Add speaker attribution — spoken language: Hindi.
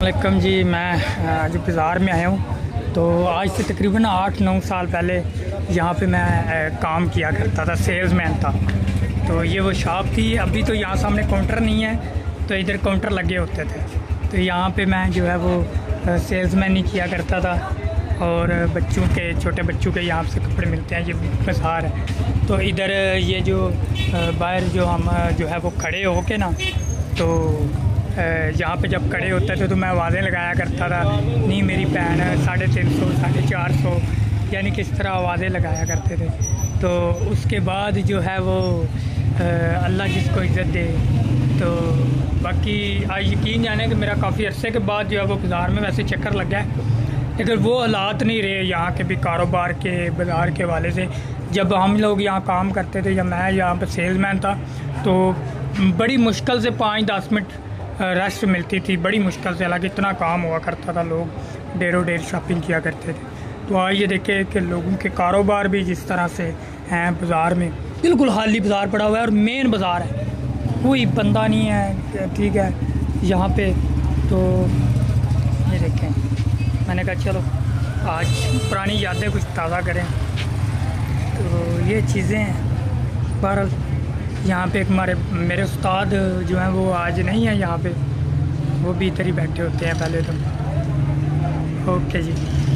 Speaker 1: वालेकुम जी। मैं आज बाज़ार में आया हूँ। तो आज से तकरीबन 8-9 साल पहले यहाँ पे मैं काम किया करता था, सेल्समैन था। तो ये वो शॉप थी। अभी तो यहाँ सामने काउंटर नहीं है, तो इधर काउंटर लगे होते थे। तो यहाँ पे मैं जो है वो सेल्समैन ही किया करता था। और बच्चों के, छोटे बच्चों के यहाँ से कपड़े मिलते हैं। ये बाज़ार है। तो इधर ये जो बाहर जो हम जो है वो खड़े हो के ना, तो यहाँ पे जब खड़े होते थे तो मैं आवाज़ें लगाया करता था, नहीं मेरी बहन 350, 450, यानी किस तरह आवाज़ें लगाया करते थे। तो उसके बाद जो है वो अल्लाह जिसको इज़्ज़त दे। तो बाकी आज यकीन जाने कि मेरा काफ़ी अरसे के बाद जो है वो बाज़ार में वैसे चक्कर लग गया है, लेकिन वो हालात नहीं रहे यहाँ के भी कारोबार के, बाज़ार के वाले से। जब हम लोग यहाँ काम करते थे, जब मैं यहाँ पर सेल्समैन था, तो बड़ी मुश्किल से 5-10 मिनट रेस्ट मिलती थी, बड़ी मुश्किल से। हालांकि इतना काम हुआ करता था, लोग डेरों डेर शॉपिंग किया करते थे। तो आज ये देखे कि लोगों के कारोबार भी जिस तरह से हैं बाज़ार में, बिल्कुल खाली बाज़ार पड़ा हुआ है और मेन बाज़ार है, कोई बंदा नहीं है, ठीक है यहाँ पे। तो ये देखें, मैंने कहा चलो आज पुरानी यादें कुछ ताज़ा करें। तो ये चीज़ें हैं। बहरहाल यहाँ पे हमारे मेरे उस्ताद जो हैं वो आज नहीं है यहाँ पे, वो भी इधर ही बैठे होते हैं पहले तो। ओके जी।